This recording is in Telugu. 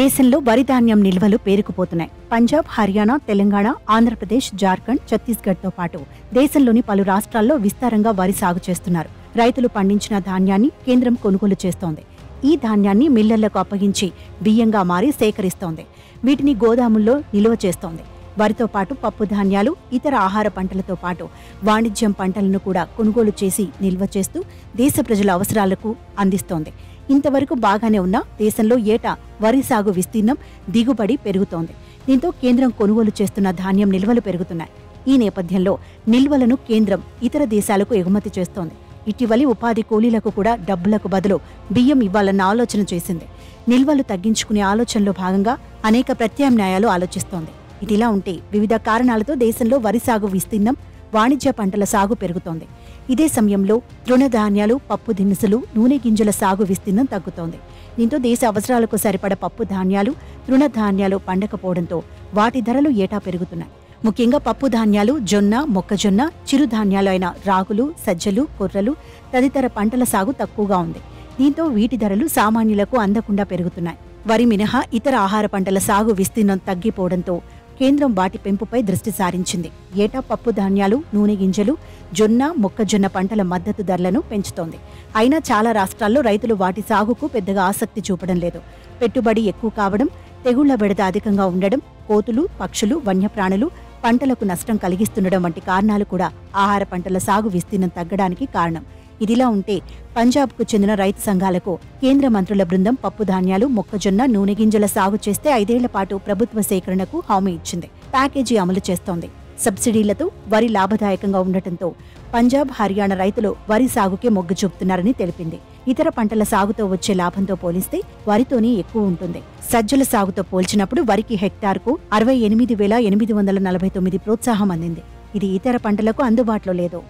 దేశంలో వరి ధాన్యం నిల్వలు పేరుకుపోతున్నాయి. పంజాబ్, హర్యానా, తెలంగాణ, ఆంధ్రప్రదేశ్, జార్ఖండ్, ఛత్తీస్గఢ్తో పాటు దేశంలోని పలు రాష్ట్రాల్లో విస్తారంగా వరి సాగు చేస్తున్నారు. రైతులు పండించిన ధాన్యాన్ని కేంద్రం కొనుగోలు చేస్తోంది. ఈ ధాన్యాన్ని మిల్లర్లకు అప్పగించి బియ్యంగా మారి సేకరిస్తోంది. వీటిని గోదాముల్లో నిల్వ చేస్తోంది. వరితో పాటు పప్పు ధాన్యాలు, ఇతర ఆహార పంటలతో పాటు వాణిజ్యం పంటలను కూడా కొనుగోలు చేసి నిల్వ చేస్తూ దేశ ప్రజల అవసరాలకు అందిస్తోంది. ఇంతవరకు బాగానే ఉన్న దేశంలో ఏటా వరి సాగు విస్తీర్ణం, దిగుబడి పెరుగుతోంది. దీంతో కేంద్రం కొనుగోలు చేస్తున్న ధాన్యం నిల్వలు పెరుగుతున్నాయి. ఈ నేపథ్యంలో నిల్వలను కేంద్రం ఇతర దేశాలకు ఎగుమతి చేస్తోంది. ఇటీవలి ఉపాధి కూలీలకు కూడా డబ్బులకు బదులు బియ్యం ఇవ్వాలన్న ఆలోచన చేసింది. నిల్వలు తగ్గించుకునే ఆలోచనలో భాగంగా అనేక ప్రత్యామ్నాయాలు ఆలోచిస్తోంది. ఇదిలా ఉంటే వివిధ కారణాలతో దేశంలో వరి సాగు విస్తీర్ణం, వాణిజ్య పంటల సాగు పెరుగుతోంది. ఇదే సమయంలో తృణధాన్యాలు, పప్పు దినుసులు, నూనె గింజల సాగు విస్తీర్ణం తగ్గుతోంది. దీంతో దేశ అవసరాలకు సరిపడ పప్పు ధాన్యాలు, తృణధాన్యాలు పండకపోవడంతో వాటి ధరలు ఏటా పెరుగుతున్నాయి. ముఖ్యంగా పప్పు ధాన్యాలు, జొన్న, మొక్కజొన్న, చిరుధాన్యాలు అయిన రాగులు, సజ్జలు, కొర్రలు తదితర పంటల సాగు తక్కువగా ఉంది. దీంతో వీటి ధరలు సామాన్యులకు అందకుండా పెరుగుతున్నాయి. వరి మినహా ఇతర ఆహార పంటల సాగు విస్తీర్ణం తగ్గిపోవడంతో కేంద్రం వాటి పెంపుపై దృష్టి సారించింది. ఏటా పప్పు ధాన్యాలు, నూనె గింజలు, జొన్న, మొక్కజొన్న పంటల మద్దతు ధరలను పెంచుతోంది. అయినా చాలా రాష్ట్రాల్లో రైతులు వాటి సాగుకు పెద్దగా ఆసక్తి చూపడం లేదు. పెట్టుబడి ఎక్కువ కావడం, తెగుళ్ల బెడద అధికంగా ఉండడం, కోతులు, పక్షులు, వన్యప్రాణులు పంటలకు నష్టం కలిగిస్తుండడం వంటి కారణాలు కూడా ఆహార పంటల సాగు విస్తీర్ణం తగ్గడానికి కారణం. ఇదిలా ఉంటే పంజాబ్కు చెందిన రైతు సంఘాలకు కేంద్ర మంత్రుల బృందం పప్పు ధాన్యాలు, మొక్కజొన్న, నూనె గింజల సాగు చేస్తే 5 ఏళ్ల పాటు ప్రభుత్వ సేకరణకు హామీ ఇచ్చింది. ప్యాకేజీ అమలు చేస్తోంది. సబ్సిడీలతో వరి లాభదాయకంగా ఉండటంతో పంజాబ్, హర్యానా రైతులు వరి సాగుకే మొగ్గు చూపుతున్నారని తెలిపింది. ఇతర పంటల సాగుతో వచ్చే లాభంతో పోలిస్తే వరితోనే ఎక్కువ ఉంటుంది. సజ్జల సాగుతో పోల్చినప్పుడు వరికి హెక్టార్కు 68,849 ప్రోత్సాహం అందింది. ఇది ఇతర పంటలకు అందుబాటులో లేదు.